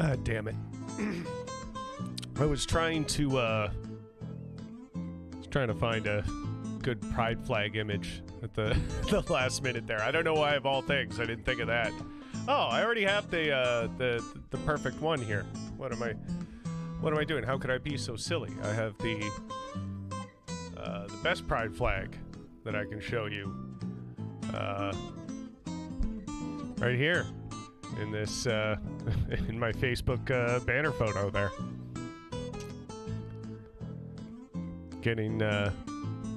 Ah, damn it. I was trying to find a good pride flag image at the the last minute there. I don't know why of all things I didn't think of that. Oh, I already have the perfect one here. What am I doing? How could I be so silly? I have the best pride flag that I can show you right here in this in my Facebook banner photo there. Getting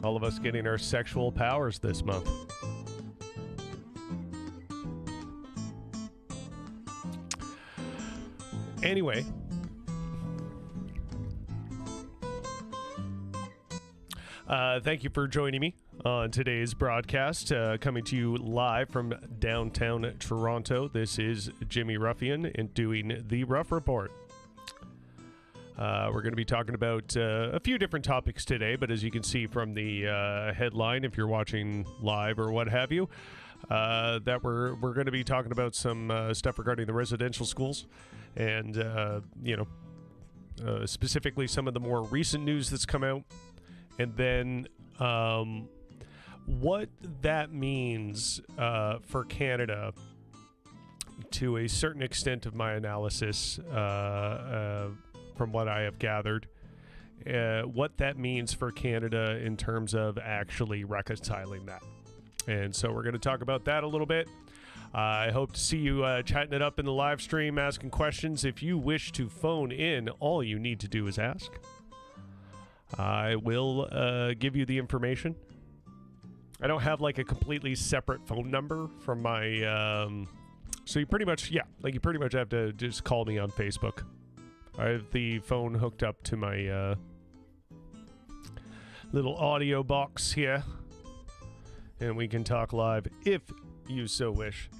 all of us getting our sexual powers this month. Anyway, thank you for joining me on today's broadcast, coming to you live from downtown Toronto. This is Jimmy Ruffian and doing the Rough Report. We're going to be talking about a few different topics today, but as you can see from the headline, if you're watching live or what have you, that we're going to be talking about some stuff regarding the residential schools and, specifically some of the more recent news that's come out, and then what that means for Canada to a certain extent of my analysis, from what I have gathered, what that means for Canada in terms of actually reconciling that. And so we're going to talk about that a little bit. I hope to see you chatting it up in the live stream, asking questions. If you wish to phone in, all you need to do is ask. I will give you the information. I don't have like a completely separate phone number from my... so you pretty much have to just call me on Facebook. I have the phone hooked up to my little audio box here, and we can talk live if you so wish.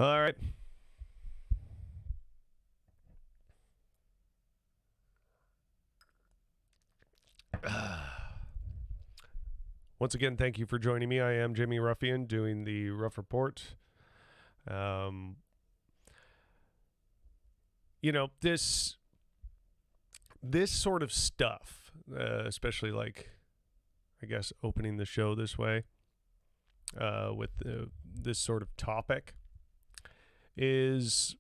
All right. Once again, thank you for joining me. I am Jimmy Ruffian doing the Rough Report. This sort of stuff, especially like, I guess, opening the show this way with this sort of topic is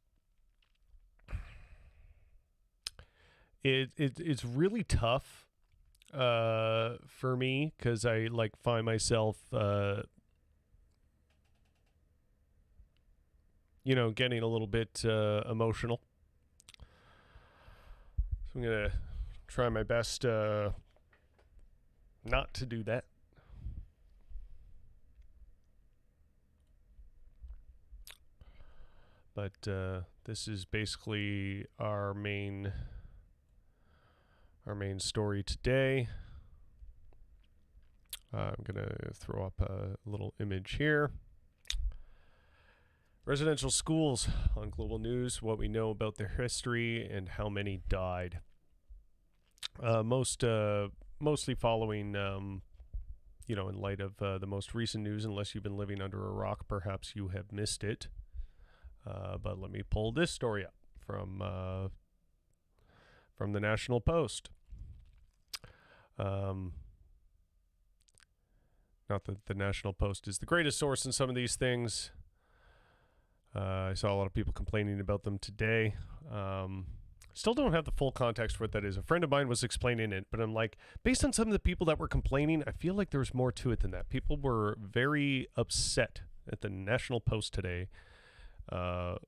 it's really tough for me, because I find myself getting a little bit emotional. So I'm gonna try my best not to do that. But this is basically our main story today. I'm going to throw up a little image here. Residential schools on Global News, what we know about their history and how many died. Mostly following, in light of the most recent news. Unless you've been living under a rock, perhaps you have missed it. But let me pull this story up from the National Post. Not that the National Post is the greatest source in some of these things. I saw a lot of people complaining about them today. Still don't have the full context for what that is. A friend of mine was explaining it, but I'm like, based on some of the people that were complaining, I feel like there's more to it than that. People were very upset at the National Post today. And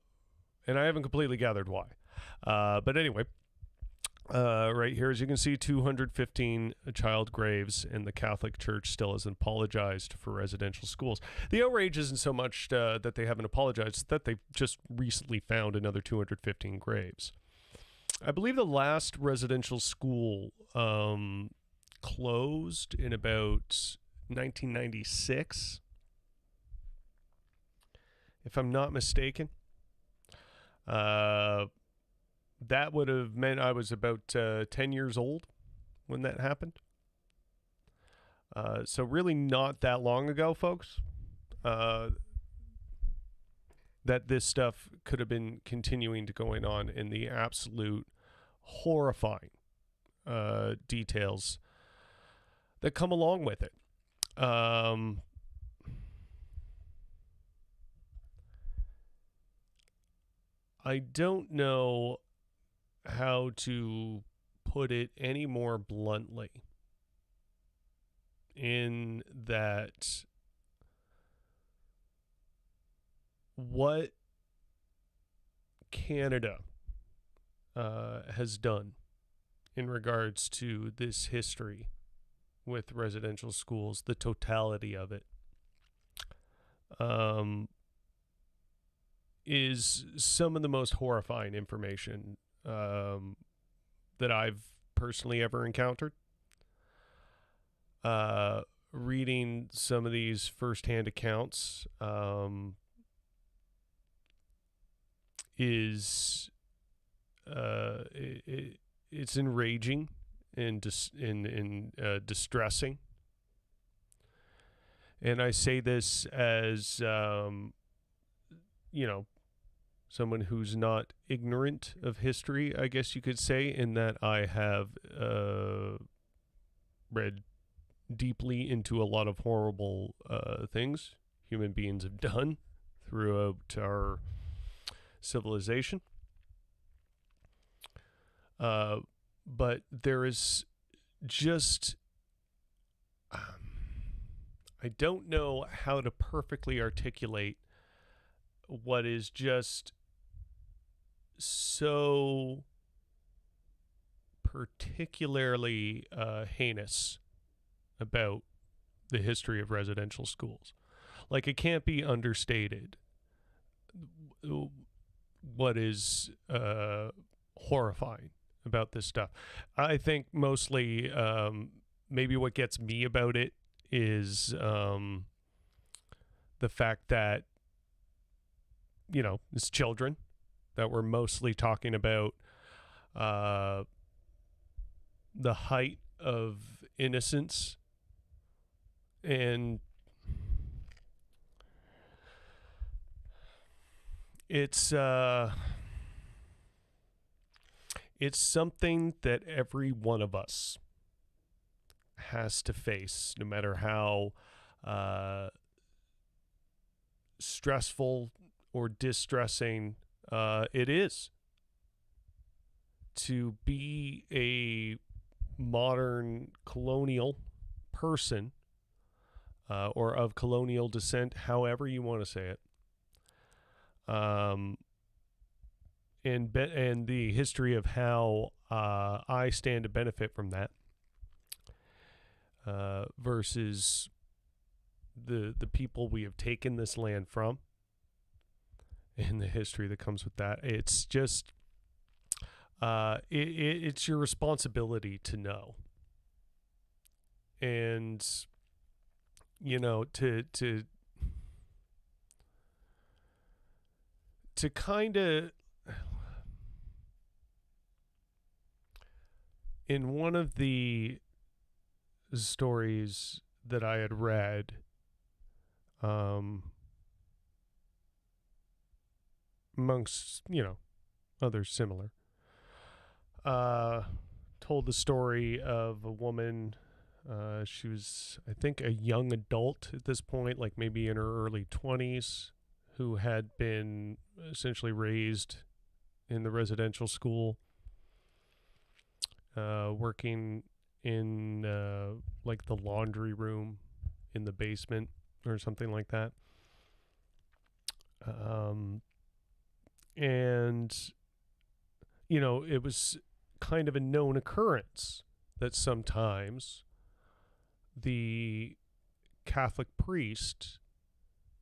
I haven't completely gathered why. But anyway, right here, as you can see, 215 child graves, and the Catholic Church still hasn't apologized for residential schools. The outrage isn't so much that they haven't apologized, it's that they've just recently found another 215 graves. I believe the last residential school closed in about 1996, if I'm not mistaken. That would have meant I was about 10 years old when that happened. So really not that long ago, folks, that this stuff could have been continuing to going on in the absolute horrifying details that come along with it. I don't know how to put it any more bluntly, in that what Canada has done in regards to this history with residential schools, the totality of it, is some of the most horrifying information that I've personally ever encountered. Reading some of these firsthand accounts is it's enraging and distressing. And I say this as someone who's not ignorant of history, I guess you could say, in that I have read deeply into a lot of horrible things human beings have done throughout our civilization. But there is just, I don't know how to perfectly articulate what is just so particularly heinous about the history of residential schools. Like, it can't be understated what is horrifying about this stuff. I think mostly maybe what gets me about it is the fact that, it's children that we're mostly talking about, the height of innocence, and it's something that every one of us has to face, no matter how stressful or distressing it is to be a modern colonial person or of colonial descent, however you want to say it. And the history of how I stand to benefit from that versus the people we have taken this land from, and the history that comes with that. It's just it's your responsibility to know, and to kind of, in one of the stories that I had read, amongst, others similar, told the story of a woman. She was, I think, a young adult at this point, like maybe in her early 20s, who had been essentially raised in the residential school, working in like the laundry room in the basement or something like that. And it was kind of a known occurrence that sometimes the Catholic priest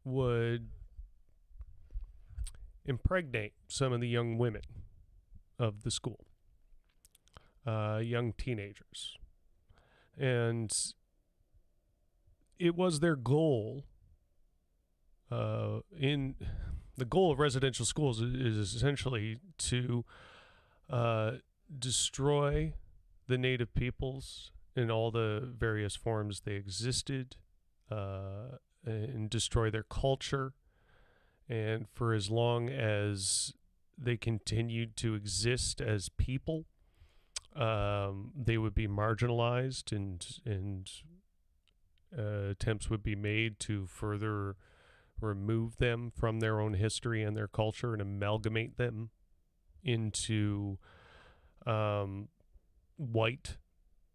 would impregnate some of the young women of the school, young teenagers. And it was their goal, in the goal of residential schools is essentially to destroy the native peoples in all the various forms they existed, and destroy their culture. And for as long as they continued to exist as people, they would be marginalized, and attempts would be made to further remove them from their own history and their culture and amalgamate them into white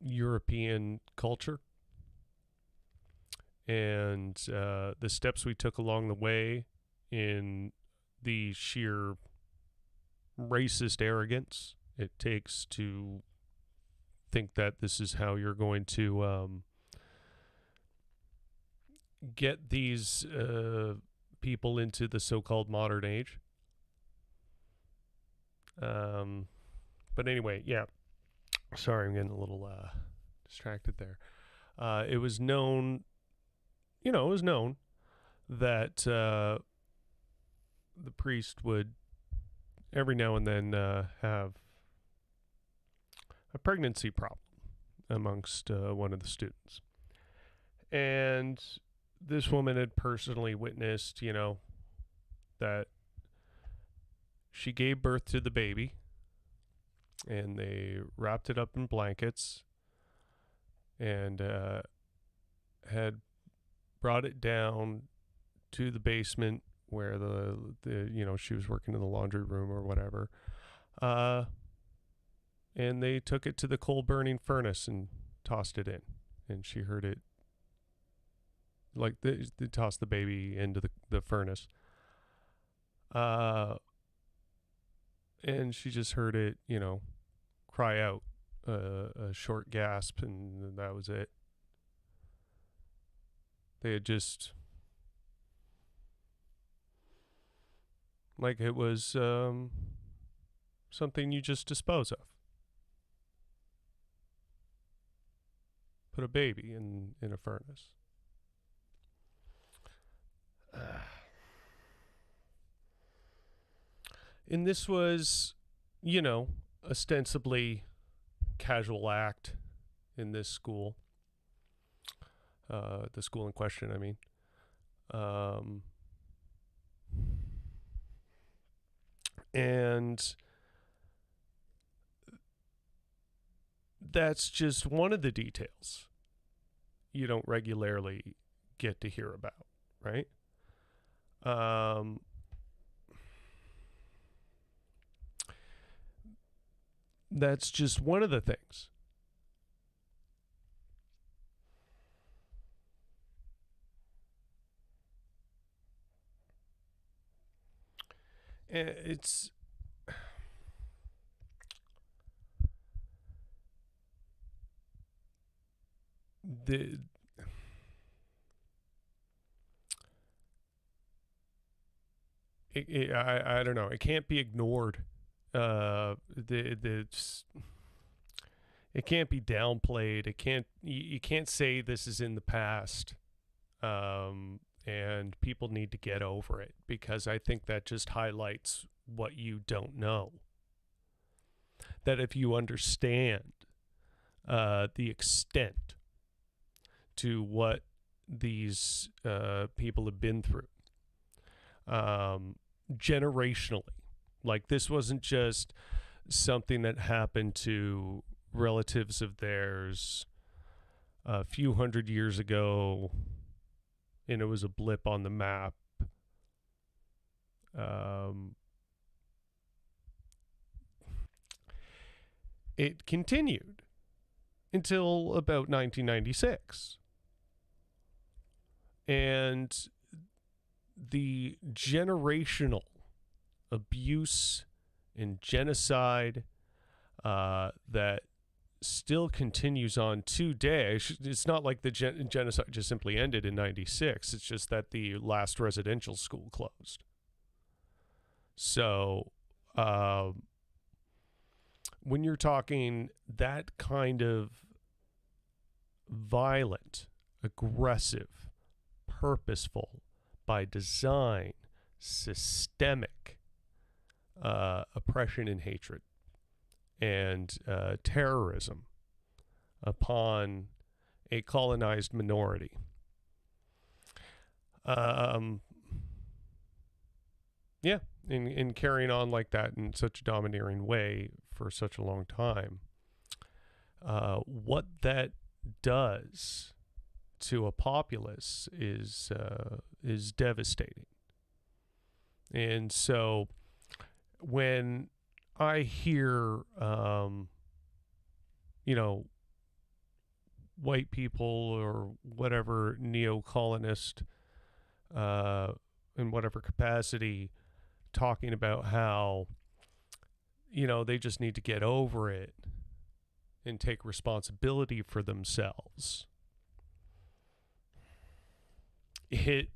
European culture. And the steps we took along the way in the sheer racist arrogance it takes to think that this is how you're going to get these people into the so-called modern age. But anyway, yeah. Sorry, I'm getting a little distracted there. It was known, that the priest would every now and then have a pregnancy problem amongst one of the students. And this woman had personally witnessed, that she gave birth to the baby, and they wrapped it up in blankets and had brought it down to the basement where the she was working in the laundry room or whatever. And they took it to the coal burning furnace and tossed it in. And she heard it, like they tossed the baby into the furnace. And she just heard it, cry out a short gasp, and that was it. They had just, like it was something you just dispose of. Put a baby in a furnace. And this was, ostensibly casual act in this school. The school in question, I mean. And that's just one of the details you don't regularly get to hear about, right? That's just one of the things. It's I don't know. It can't be ignored. It can't be downplayed. You can't say this is in the past. And people need to get over it, because I think that just highlights what you don't know. That if you understand the extent to what these people have been through, generationally, like this wasn't just something that happened to relatives of theirs a few hundred years ago, and it was a blip on the map. It continued until about 1996. And the generational abuse and genocide that still continues on today. It's not like the genocide just simply ended in 96. It's just that the last residential school closed. So when you're talking that kind of violent, aggressive, purposeful, by design, systemic oppression and hatred and terrorism upon a colonized minority. Yeah, in carrying on like that in such a domineering way for such a long time. What that does to a populace is devastating. And so when I hear, white people or whatever neo-colonist in whatever capacity talking about how, they just need to get over it and take responsibility for themselves, it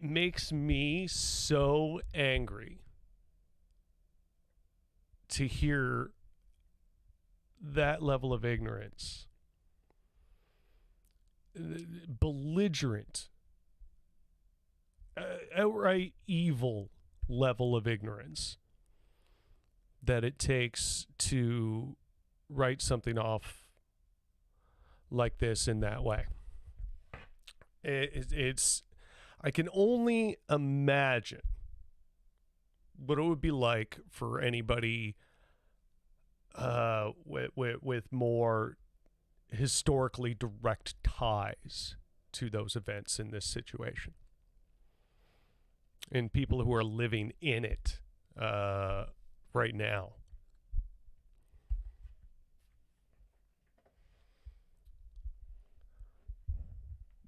makes me so angry to hear that level of ignorance, belligerent, outright evil level of ignorance that it takes to write something off like this in that way. It's I can only imagine what it would be like for anybody with more historically direct ties to those events in this situation, and people who are living in it right now.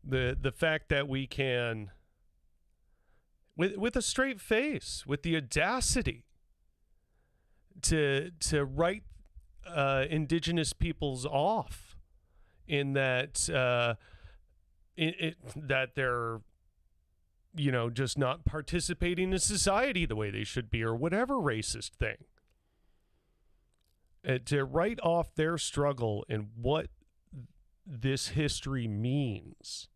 The fact that we can, with a straight face, with the audacity to write indigenous peoples off in that that they're just not participating in society the way they should be, or whatever racist thing, to write off their struggle and what this history means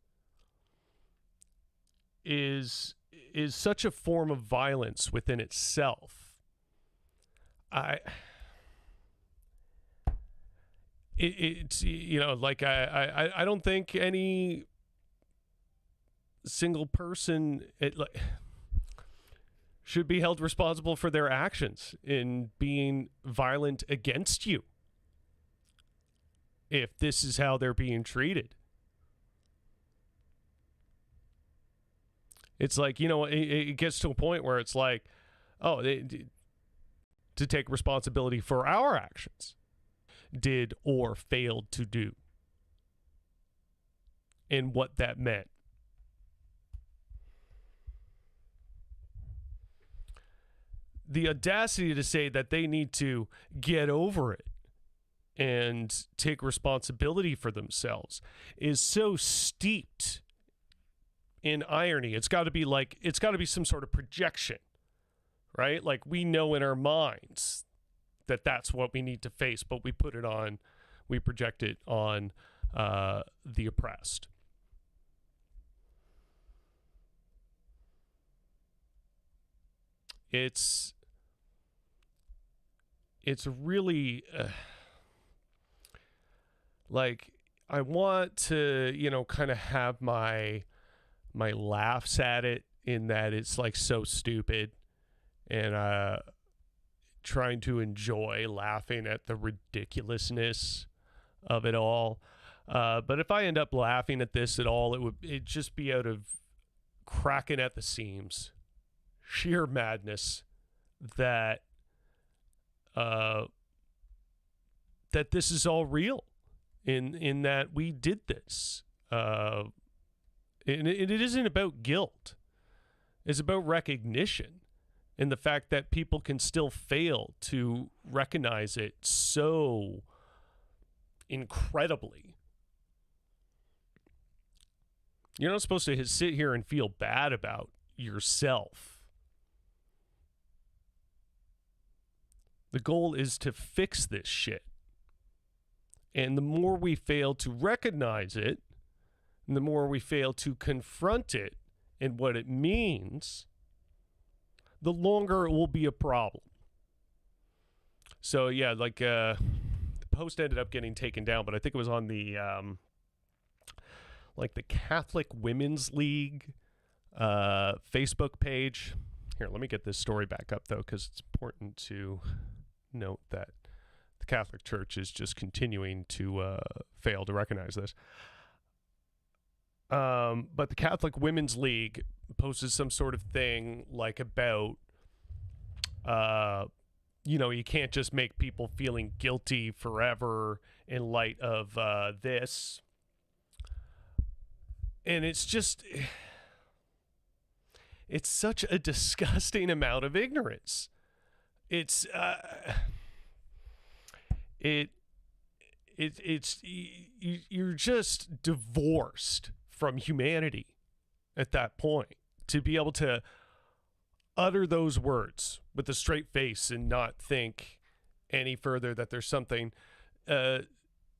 is such a form of violence within itself. It's I don't think any single person should be held responsible for their actions in being violent against you if this is how they're being treated. It's like, it gets to a point where it's like, to take responsibility for our actions, did or failed to do, and what that meant. The audacity to say that they need to get over it and take responsibility for themselves is so steeped in irony. It's got to be some sort of projection, right? Like, we know in our minds that that's what we need to face, but we project it on the oppressed. It's really like, I want to, kind of have my laughs at it, in that it's like so stupid, and trying to enjoy laughing at the ridiculousness of it all. But if I end up laughing at this at all, it'd just be out of cracking at the seams, sheer madness that that this is all real, in that we did this. And it isn't about guilt. It's about recognition, and the fact that people can still fail to recognize it so incredibly. You're not supposed to sit here and feel bad about yourself. The goal is to fix this shit. And the more we fail to recognize it, and the more we fail to confront it and what it means, the longer it will be a problem. So yeah, like the post ended up getting taken down, but I think it was on the like the Catholic Women's League Facebook page. Here, let me get this story back up though, because it's important to note that the Catholic Church is just continuing to fail to recognize this. But the Catholic Women's League posted some sort of thing like about, you can't just make people feeling guilty forever in light of this. And it's just, it's such a disgusting amount of ignorance. It's, you're just divorced from humanity at that point to be able to utter those words with a straight face and not think any further that there's something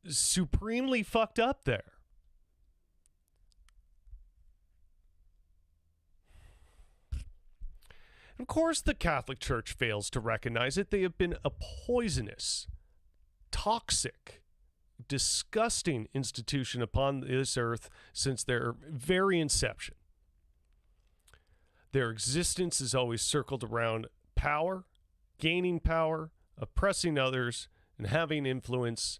supremely fucked up there. Of course, the Catholic Church fails to recognize it. They have been a poisonous, toxic, disgusting institution upon this earth since their very inception. Their existence is always circled around power, gaining power, oppressing others, and having influence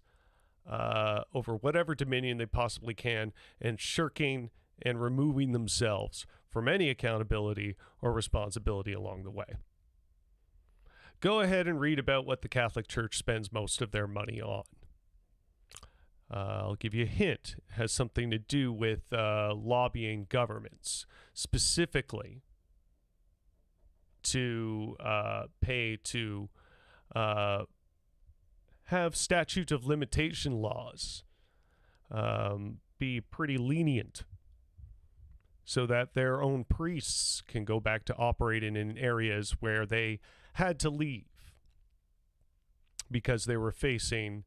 over whatever dominion they possibly can, and shirking and removing themselves from any accountability or responsibility along the way. Go ahead and read about what the Catholic Church spends most of their money on. I'll give you a hint. It has something to do with lobbying governments, specifically to pay to have statute of limitation laws be pretty lenient so that their own priests can go back to operating in areas where they had to leave because they were facing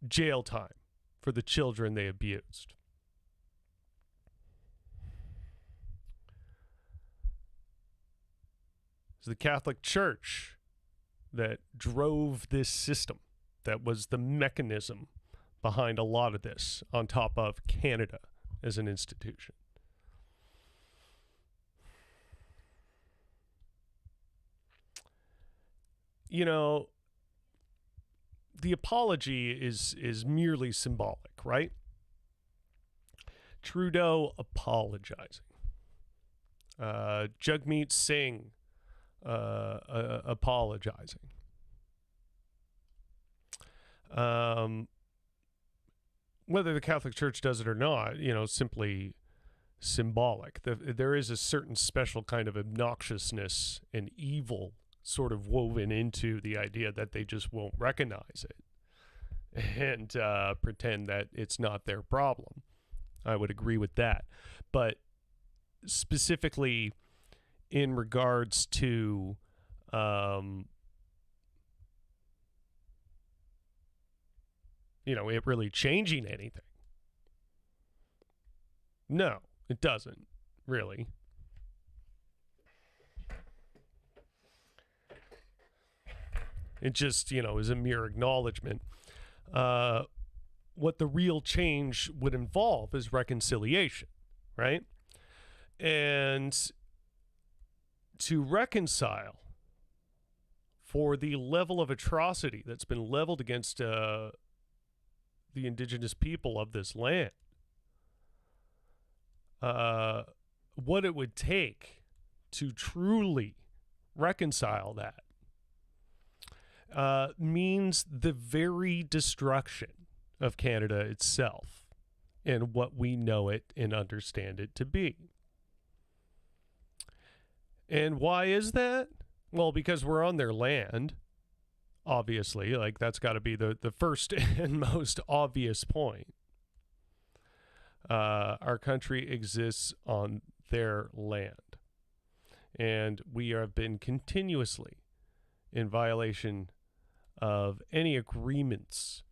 jail time for the children they abused. It's the Catholic Church that drove this system, that was the mechanism behind a lot of this, on top of Canada as an institution. You know, the apology is merely symbolic, right? Trudeau apologizing. Jagmeet Singh apologizing. Whether the Catholic Church does it or not, simply symbolic. There is a certain special kind of obnoxiousness and evil sort of woven into the idea that they just won't recognize it and pretend that it's not their problem. I would agree with that. But specifically in regards to it really changing anything. No, it doesn't, really. It just, is a mere acknowledgement. What the real change would involve is reconciliation, right? And to reconcile for the level of atrocity that's been leveled against the indigenous people of this land, what it would take to truly reconcile that means the very destruction of Canada itself and what we know it and understand it to be. And why is that? Well, because we're on their land, obviously. Like, that's got to be the first and most obvious point. Our country exists on their land. And we have been continuously in violation of any agreements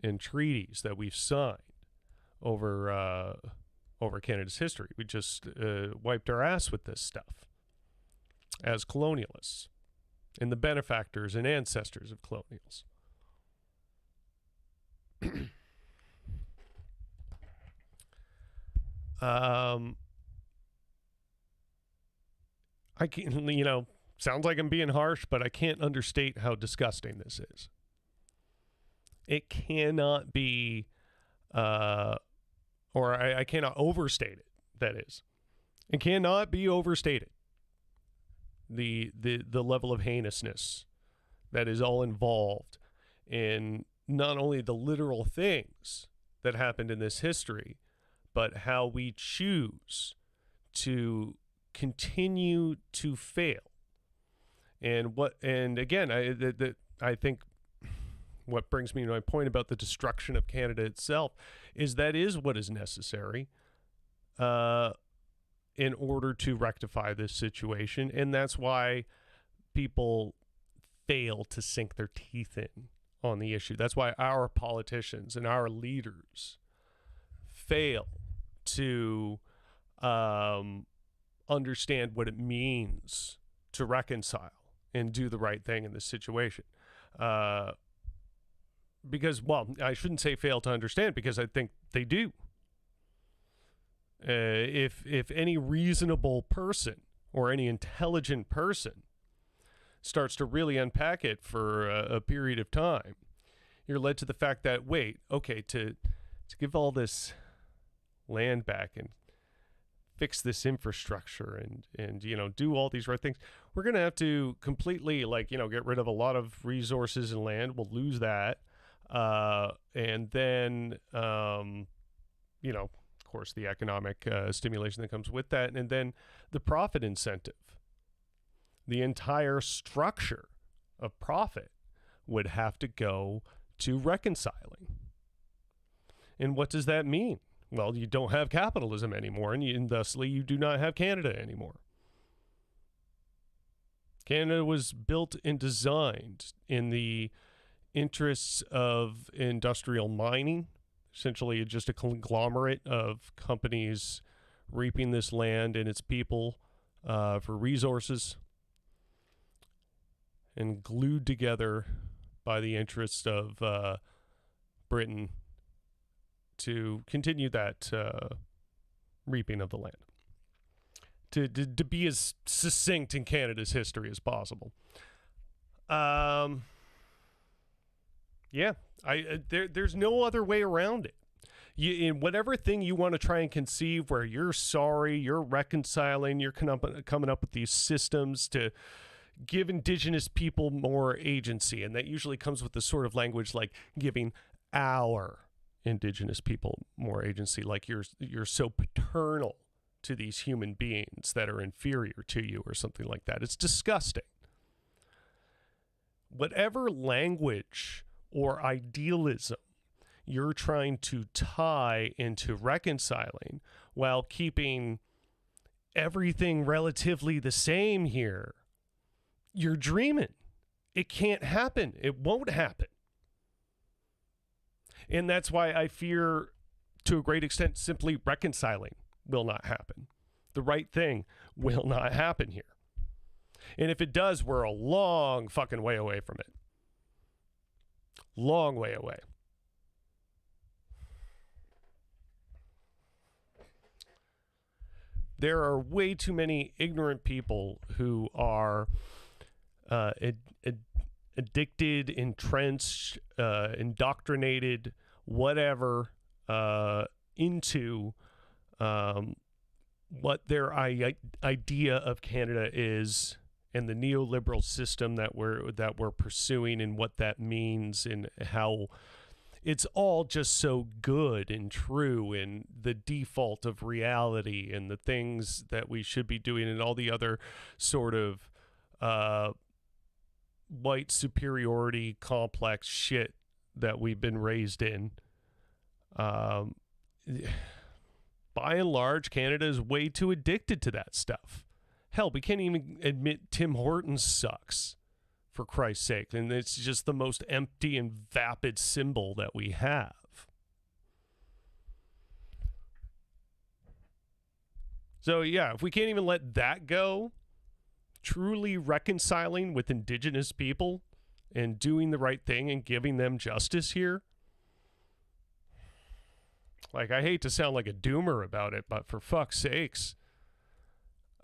and treaties that we've signed over Canada's history. We just wiped our ass with this stuff as colonialists and the benefactors and ancestors of colonials. I can, sounds like I'm being harsh, but I can't understate how disgusting this is. It cannot be, or I cannot overstate it. That is, it cannot be overstated. The level of heinousness that is all involved in not only the literal things that happened in this history, but how we choose to continue to fail. And again, I think what brings me to my point about the destruction of Canada itself is that is what is necessary in order to rectify this situation. And that's why people fail to sink their teeth in on the issue. That's why our politicians and our leaders fail to understand what it means to reconcile and do the right thing in this situation. Because, well, I shouldn't say fail to understand, because I think they do. If any reasonable person or any intelligent person starts to really unpack it for a period of time, you're led to the fact that, wait, okay, to give all this land back and fix this infrastructure and do all these right things, we're going to have to completely get rid of a lot of resources and land. We'll lose that. And then, of course, the economic stimulation that comes with that. And then the profit incentive. The entire structure of profit would have to go to reconciling. And what does that mean? Well, you don't have capitalism anymore, and thusly you do not have Canada anymore. Canada was built and designed in the interests of industrial mining, essentially just a conglomerate of companies reaping this land and its people for resources, and glued together by the interests of Britain to continue that reaping of the land. To be as succinct in Canada's history as possible. There's no other way around it. In whatever thing you want to try and conceive where you're sorry, you're reconciling, you're coming up with these systems to give Indigenous people more agency, and that usually comes with the sort of language like giving our Indigenous people more agency, like you're so paternal to these human beings that are inferior to you or something like that. It's disgusting. Whatever language or idealism you're trying to tie into reconciling while keeping everything relatively the same here, you're dreaming. It can't happen. It won't happen. And that's why I fear, to a great extent, simply reconciling will not happen. The right thing will not happen here. And if it does, we're a long fucking way away from it. Long way away. There are way too many ignorant people who are addicted, entrenched, indoctrinated, whatever, into what their idea of Canada is, and the neoliberal system that we're pursuing, and what that means, and how it's all just so good and true, and the default of reality, and the things that we should be doing, and all the other sort of white superiority complex shit that we've been raised in. By and large, Canada is way too addicted to that stuff. Hell, we can't even admit Tim Hortons sucks, for Christ's sake. And it's just the most empty and vapid symbol that we have. So yeah, if we can't even let that go, truly reconciling with Indigenous people and doing the right thing and giving them justice here, Like, I hate to sound like a doomer about it, but for fuck's sakes,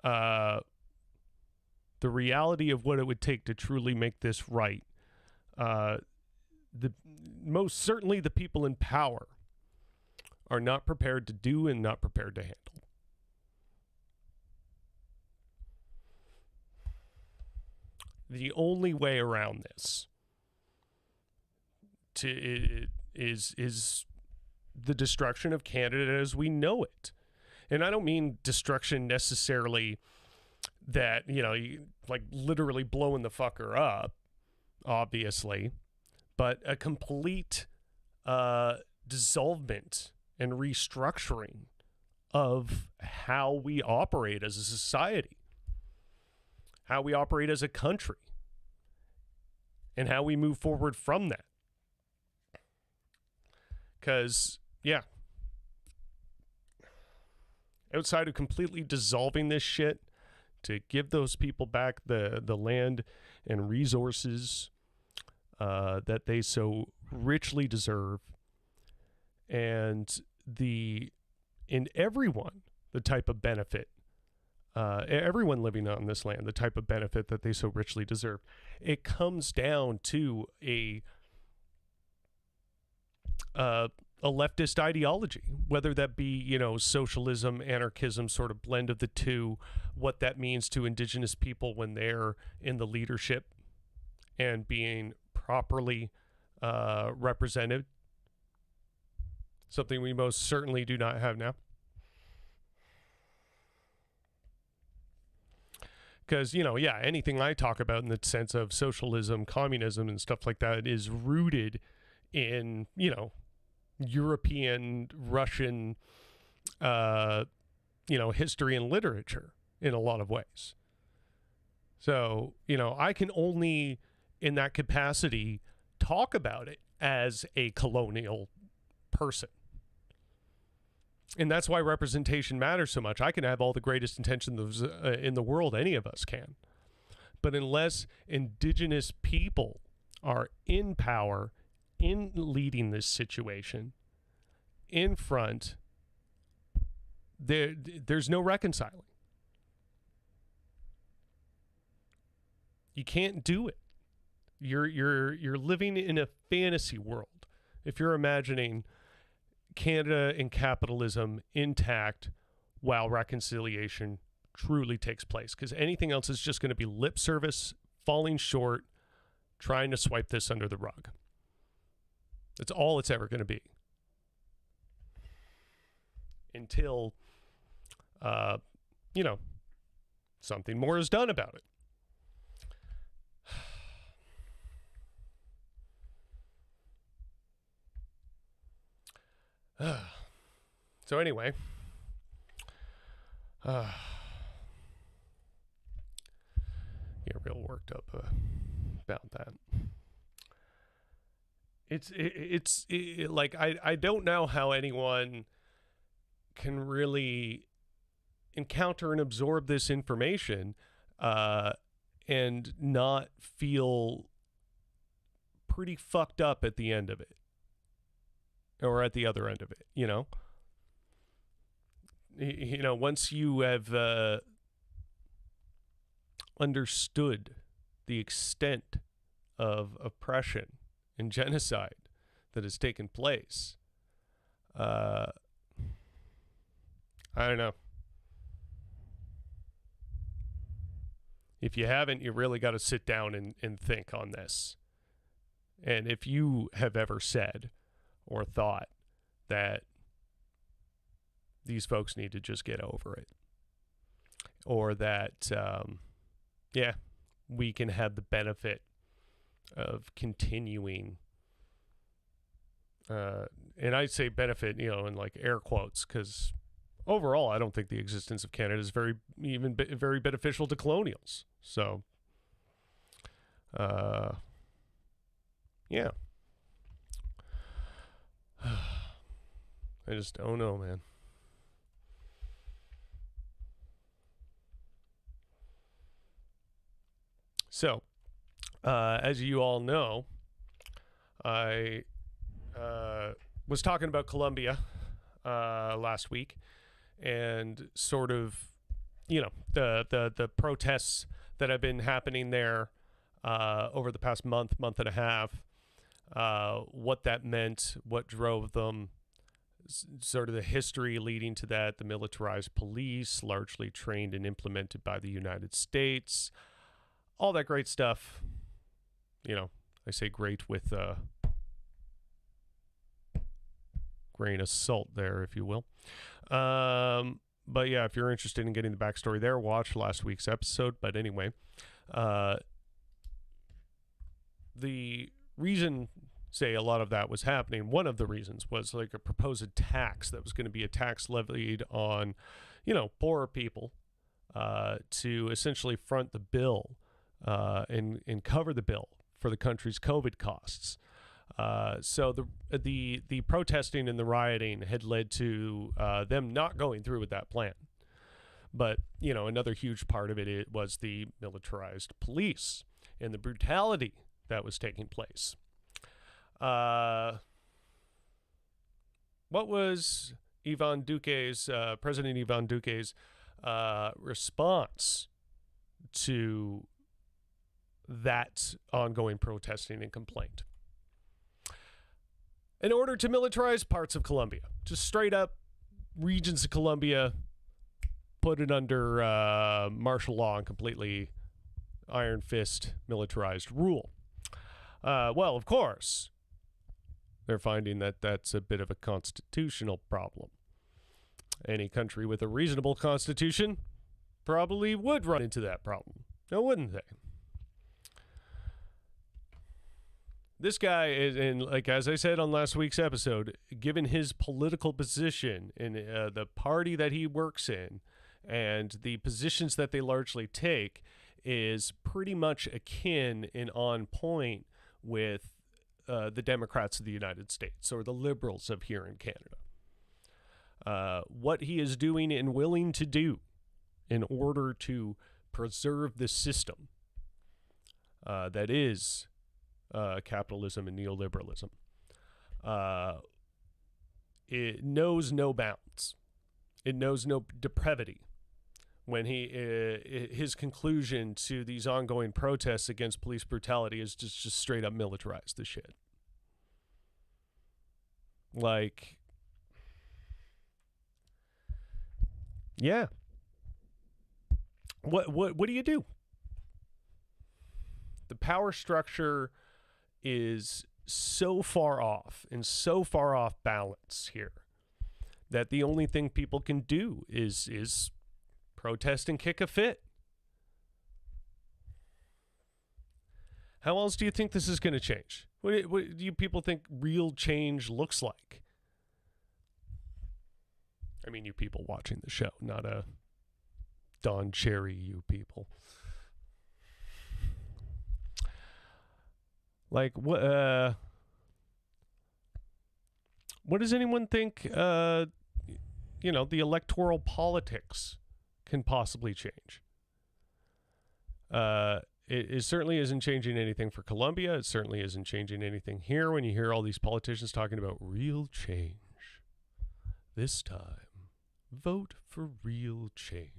the reality of what it would take to truly make this right, most certainly the people in power are not prepared to do and not prepared to handle. The only way around this is the destruction of Canada as we know it. And I don't mean destruction necessarily that, like literally blowing the fucker up, obviously, but a complete dissolvement and restructuring of how we operate as a society, how we operate as a country, and how we move forward from that. Because, yeah, outside of completely dissolving this shit to give those people back the land and resources that they so richly deserve, and everyone, the type of benefit, everyone living on this land, the type of benefit that they so richly deserve, it comes down to a leftist ideology, whether that be, socialism, anarchism, sort of blend of the two, what that means to indigenous people when they're in the leadership and being properly represented, something we most certainly do not have now. Because, anything I talk about in the sense of socialism, communism, and stuff like that is rooted in, European, Russian, history and literature in a lot of ways. So, I can only, in that capacity, talk about it as a colonial person. And that's why representation matters so much. I can have all the greatest intentions in the world, any of us can. But unless indigenous people are in power, in leading this situation, in front, there's no reconciling. You can't do it. You're living in a fantasy world if you're imagining Canada and capitalism intact while reconciliation truly takes place, because anything else is just going to be lip service, falling short, trying to swipe this under the rug. That's all it's ever going to be until something more is done about it. So anyway, get real worked up about that. It's like I don't know how anyone can really encounter and absorb this information and not feel pretty fucked up at the end of it. Or at the other end of it, once you have understood the extent of oppression and genocide that has taken place, I don't know. If you haven't, you really got to sit down and think on this. And if you have ever said or thought that these folks need to just get over it, or that, we can have the benefit of continuing, and I say benefit, in like air quotes, because overall, I don't think the existence of Canada is very beneficial to colonials. So, yeah. I just don't know, man. So, as you all know, I was talking about Colombia last week, and sort of, the protests that have been happening there over the past month and a half, what that meant, what drove them, sort of the history leading to that, the militarized police, largely trained and implemented by the United States, all that great stuff. I say great with a grain of salt there, if you will. But yeah, if you're interested in getting the backstory there, watch last week's episode. But anyway, the reason, say, a lot of that was happening, one of the reasons was like a proposed tax that was going to be a tax levied on, poorer people to essentially front the bill and cover the bill for the country's COVID costs. So the protesting and the rioting had led to them not going through with that plan. But, another huge part of it was the militarized police and the brutality that was taking place. What was President Ivan Duque's response to that ongoing protesting and complaint? In order to militarize parts of Colombia, just straight up regions of Colombia, put it under martial law and completely iron fist militarized rule. Well, of course, they're finding that that's a bit of a constitutional problem. Any country with a reasonable constitution probably would run into that problem, now wouldn't they? This guy is, and like as I said on last week's episode, given his political position in the party that he works in and the positions that they largely take, is pretty much akin and on point with the Democrats of the United States or the liberals of here in Canada. What he is doing and willing to do in order to preserve the system that is capitalism and neoliberalism. It knows no bounds. It knows no depravity. When his conclusion to these ongoing protests against police brutality is just straight up militarize the shit. Like, yeah. What do you do? The power structure is so far off and so far off balance here that the only thing people can do is protest and kick a fit. How else do you think this is going to change? What do you people think real change looks like? I mean, you people watching the show, not a Don Cherry, you people. Like, what does anyone think, the electoral politics can possibly change? It certainly isn't changing anything for Colombia. It certainly isn't changing anything here when you hear all these politicians talking about real change. This time, vote for real change.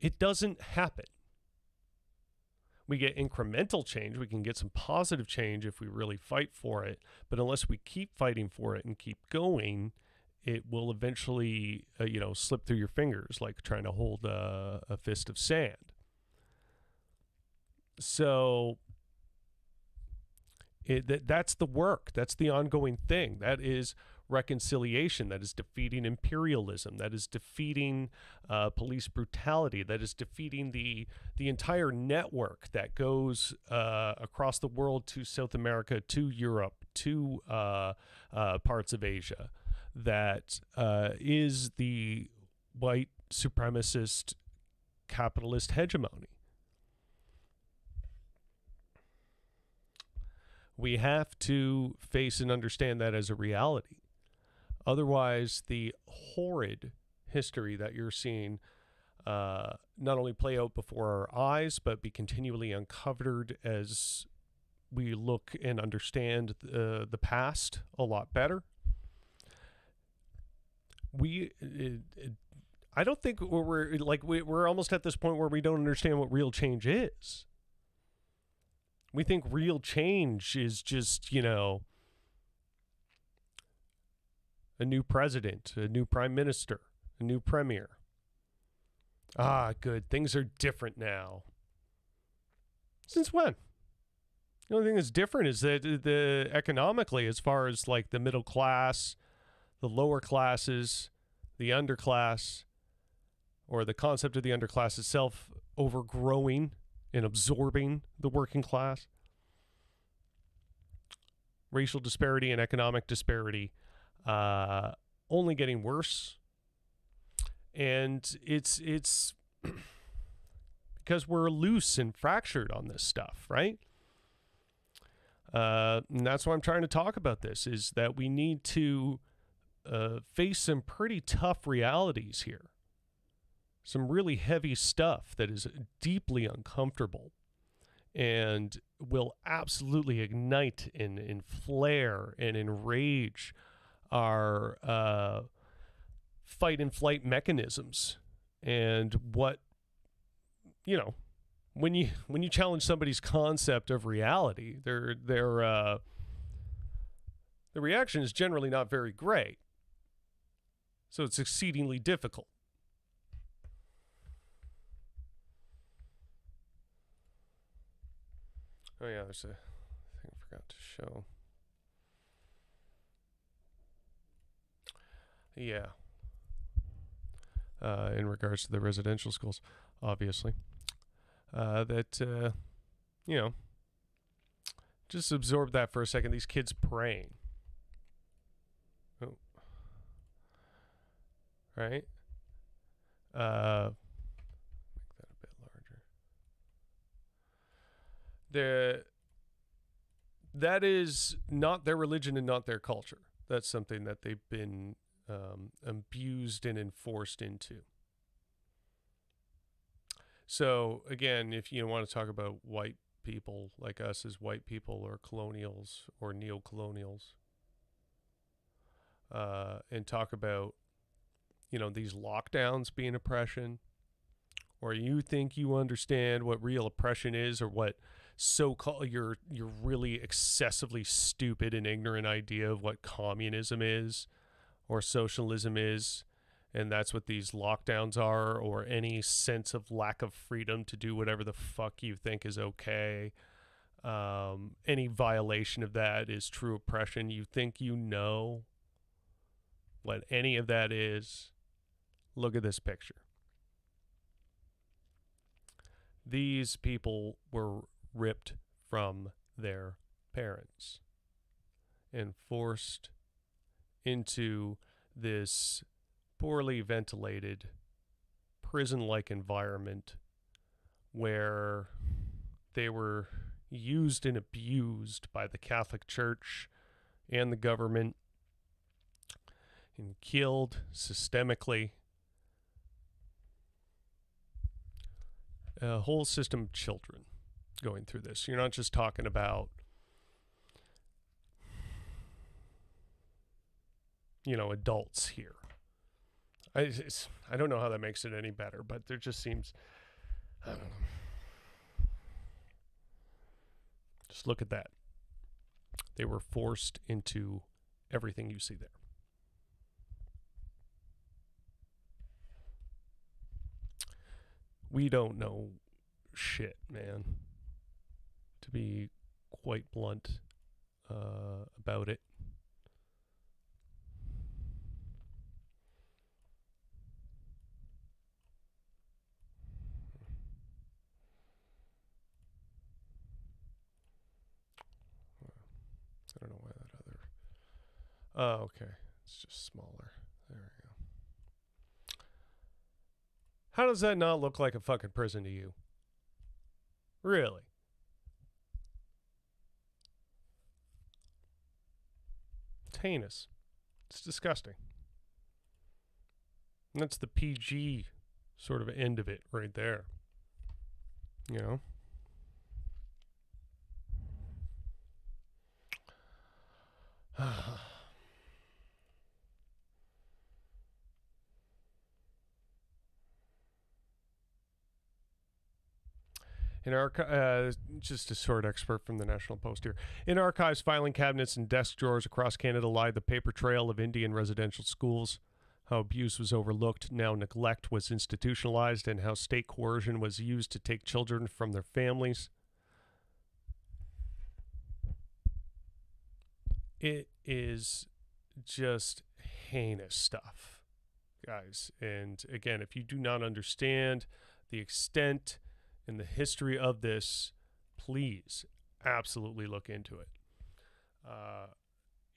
It doesn't happen. We get incremental change. We can get some positive change if we really fight for it. But unless we keep fighting for it and keep going, it will eventually, slip through your fingers like trying to hold a fist of sand. So that's the work. That's the ongoing thing. That is reconciliation. That is defeating imperialism. That is defeating police brutality. That is defeating the entire network that goes across the world to South America, to Europe, to parts of Asia. That is the white supremacist capitalist hegemony. We have to face and understand that as a reality. Otherwise, the horrid history that you're seeing not only play out before our eyes, but be continually uncovered as we look and understand the past a lot better. I don't think we're almost at this point where we don't understand what real change is. We think real change is just, a new president, a new prime minister, a new premier. Ah, good. Things are different now. Since when? The only thing that's different is that the economically, as far as like the middle class, the lower classes, the underclass, or the concept of the underclass itself overgrowing and absorbing the working class, racial disparity and economic disparity only getting worse. And it's because we're loose and fractured on this stuff, right? And that's why I'm trying to talk about this, is that we need to face some pretty tough realities here. Some really heavy stuff that is deeply uncomfortable and will absolutely ignite and flare and enrage our fight and flight mechanisms. And what, when you challenge somebody's concept of reality, the reaction is generally not very great. So it's exceedingly difficult. Oh yeah, there's a thing I forgot to show. Yeah. In regards to the residential schools, obviously. Just absorb that for a second. These kids praying. Oh. Right? Make that a bit larger. That is not their religion and not their culture. That's something that they've been abused and enforced into. So again, if you want to talk about white people like us as white people or colonials or neo-colonials, and talk about, these lockdowns being oppression, or you think you understand what real oppression is, or what so-called your really excessively stupid and ignorant idea of what communism is or socialism is, and that's what these lockdowns are, or any sense of lack of freedom to do whatever the fuck you think is okay. Any violation of that is true oppression. You think you know what any of that is? Look at this picture. These people were ripped from their parents and forced into this poorly ventilated prison-like environment where they were used and abused by the Catholic Church and the government and killed systemically. A whole system of children going through this. You're not just talking about, adults here. I don't know how that makes it any better, but there just seems, I don't know. Just look at that. They were forced into everything you see there. We don't know shit, man. To be quite blunt about it. I don't know why that other... Oh, okay. It's just smaller. There we go. How does that not look like a fucking prison to you? Really? It's heinous. It's disgusting. And that's the PG sort of end of it right there. You know? Just a sword expert from the National Post here. In archives, filing cabinets, and desk drawers across Canada lie the paper trail of Indian residential schools, how abuse was overlooked, now neglect was institutionalized, and how state coercion was used to take children from their families. It is just heinous stuff, guys. And again, if you do not understand the extent and the history of this, please absolutely look into it.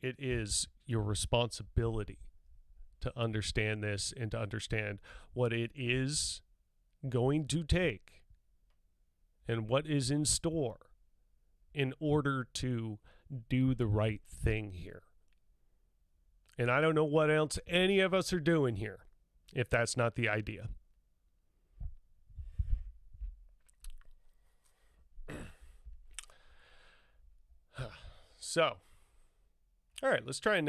It is your responsibility to understand this and to understand what it is going to take and what is in store in order to do the right thing here. And I don't know what else any of us are doing here if that's not the idea. So, all right, let's try and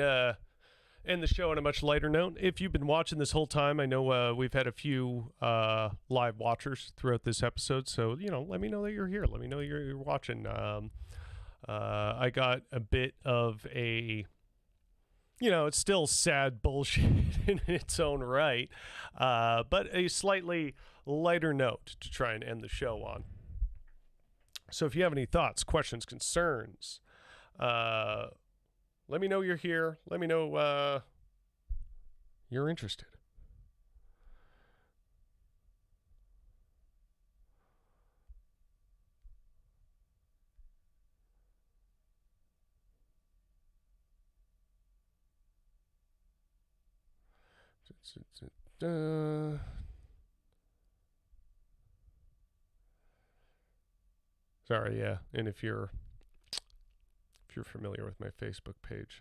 end the show on a much lighter note. If you've been watching this whole time, I know we've had a few live watchers throughout this episode, so, let me know that you're here. Let me know you're watching. I got a bit of a, it's still sad bullshit in its own right, but a slightly lighter note to try and end the show on. So if you have any thoughts, questions, concerns, let me know you're here. Let me know you're interested. Sorry, yeah. And if you're familiar with my Facebook page,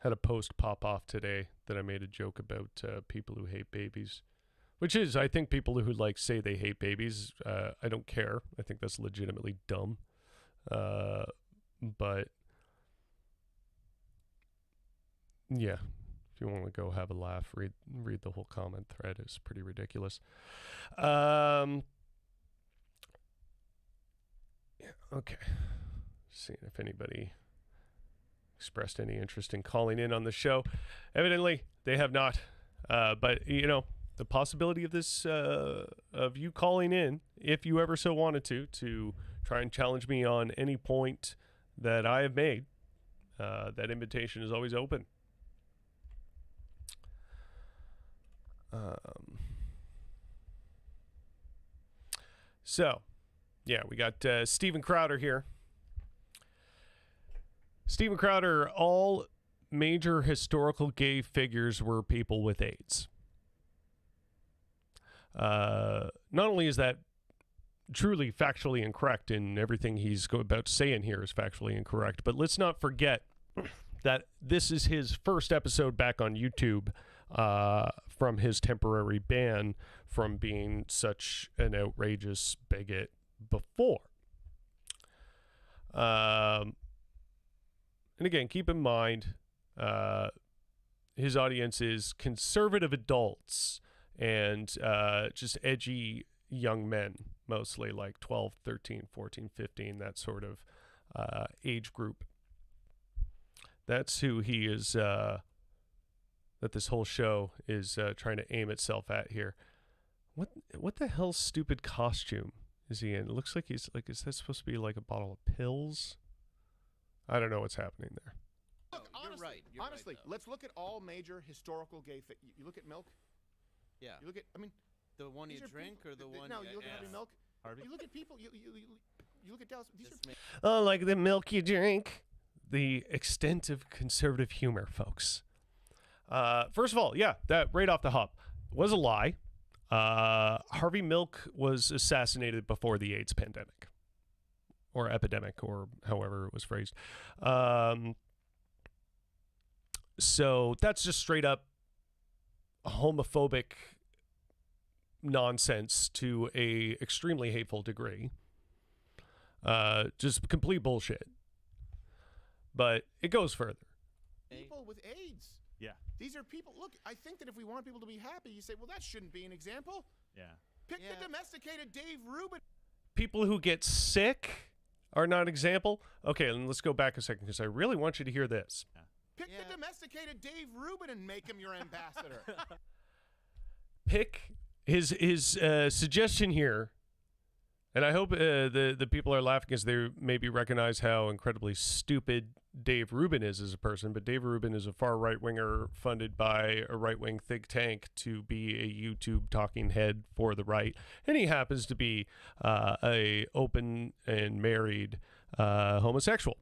had a post pop off today that I made a joke about people who hate babies, which is, I think people who say they hate babies, I don't care. I think that's legitimately dumb. But yeah, if you want to go have a laugh, read the whole comment thread. It's pretty ridiculous. Okay. Seeing if anybody expressed any interest in calling in on the show. Evidently, they have not. But, the possibility of this, of you calling in, if you ever so wanted to try and challenge me on any point that I have made, that invitation is always open. So, yeah, we got Steven Crowder here. Steven Crowder, all major historical gay figures were people with AIDS. Not only is that truly factually incorrect, and everything he's about to say in here is factually incorrect, but let's not forget that this is his first episode back on YouTube from his temporary ban from being such an outrageous bigot before. And again, keep in mind, his audience is conservative adults and just edgy young men, mostly like 12, 13, 14, 15, that sort of age group. That's who he is, that this whole show is trying to aim itself at here. What the hell stupid costume is he in? It looks like he's like, is that supposed to be like a bottle of pills? I don't know what's happening there. Look, honestly, honestly, let's look at all major historical gay. You look at milk. Yeah. You look at, the one you drink or the one? No, you look at Harvey Milk. Harvey? You look at people. You look at Dallas. These are. Oh, like the milk you drink. The extent of conservative humor, folks. First of all, yeah, that right off the hop was a lie. Harvey Milk was assassinated before the AIDS pandemic. Or epidemic, or however it was phrased. So that's just straight up homophobic nonsense to a extremely hateful degree. Just complete bullshit. But it goes further. People with AIDS. Yeah. These are people. Look, I think that if we want people to be happy, you say, well, that shouldn't be an example. Yeah. Pick the domesticated Dave Rubin. people who get sick are not an example. Okay, and let's go back a second because I really want you to hear this. Pick the domesticated Dave Rubin and make him your ambassador. Pick his suggestion here, and I hope the people are laughing because they maybe recognize how incredibly stupid Dave Rubin is as a person. But Dave Rubin is a far right-winger funded by a right-wing think tank to be a YouTube talking head for the right, and he happens to be a open and married homosexual.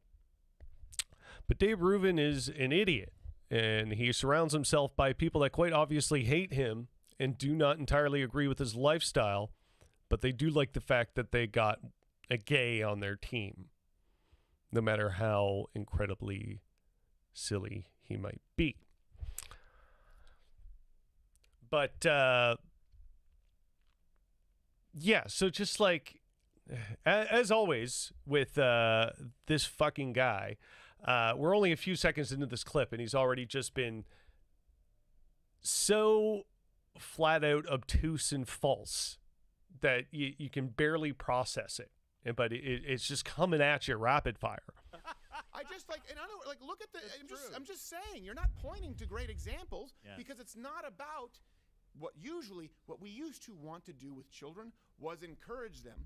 But Dave Rubin is an idiot, and he surrounds himself by people that quite obviously hate him and do not entirely agree with his lifestyle, but they do like the fact that they got a gay on their team, no matter how incredibly silly he might be. But, yeah, so just like, as always with this fucking guy, we're only a few seconds into this clip, and he's already just been so flat out obtuse and false that you can barely process it. But it's just coming at you rapid fire. I just like, and I don't like, look at the, I'm just saying, you're not pointing to great examples because it's not about what we used to want to do with children was encourage them,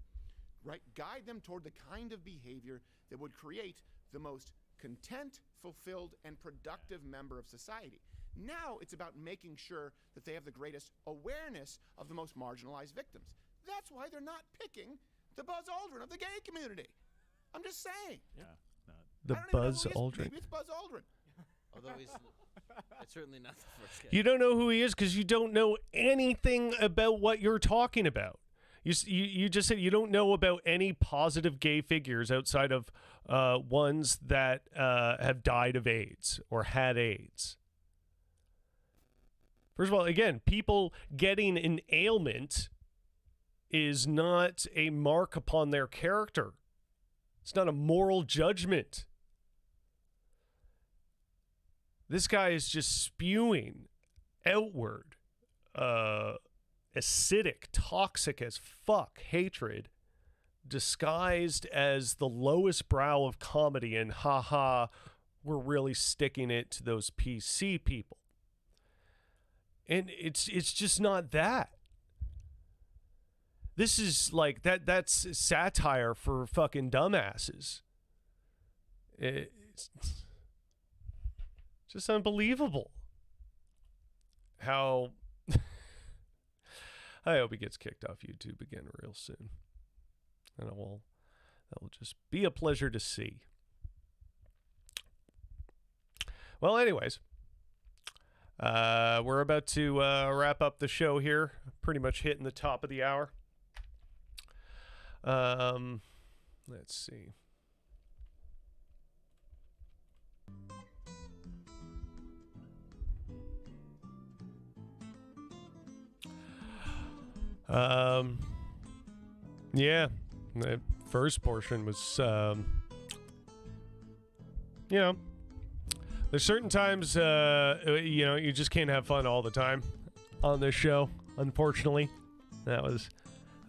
right? Guide them toward the kind of behavior that would create the most content, fulfilled, and productive member of society. Now it's about making sure that they have the greatest awareness of the most marginalized victims. That's why they're not picking the Buzz Aldrin of the gay community. I'm just saying. Yeah. No. The Buzz Aldrin. Maybe it's Buzz Aldrin. Although it's certainly not the first guy. You don't know who he is because you don't know anything about what you're talking about. You just said you don't know about any positive gay figures outside of ones that have died of AIDS or had AIDS. First of all, again, people getting an ailment is not a mark upon their character. It's not a moral judgment. This guy is just spewing outward acidic, toxic as fuck hatred disguised as the lowest brow of comedy and haha, we're really sticking it to those PC people. And it's just not that. This is like that's satire for fucking dumbasses. It's just unbelievable how I hope he gets kicked off YouTube again real soon. And that will just be a pleasure to see. Well, anyways, we're about to wrap up the show here. Pretty much hitting the top of the hour. Let's see. Yeah, the first portion was, there's certain times, you just can't have fun all the time on this show, unfortunately. That was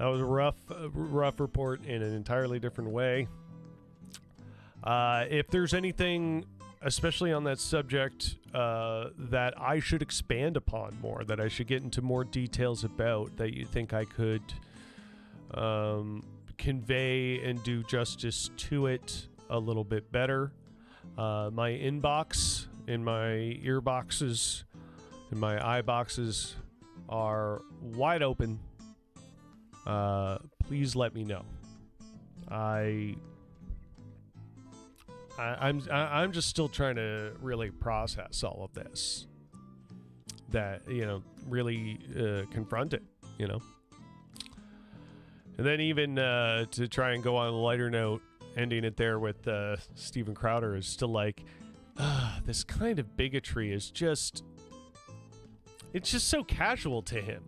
a rough report in an entirely different way. If there's anything, especially on that subject, that I should expand upon more, that I should get into more details about, that you think I could convey and do justice to it a little bit better, my inbox in my ear boxes and my eye boxes are wide open. Please let me know. I'm just still trying to really process all of this. That, really confront it, And then even to try and go on a lighter note, ending it there with Steven Crowder is still like, this kind of bigotry is just, it's just so casual to him,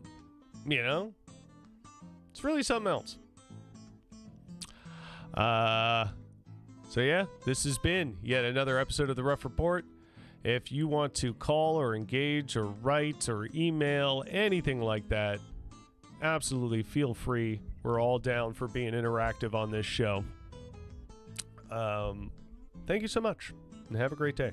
It's really something else. So yeah, this has been yet another episode of The Rough Report. If you want to call or engage or write or email, anything like that, absolutely feel free. We're all down for being interactive on this show. Thank you so much, and have a great day.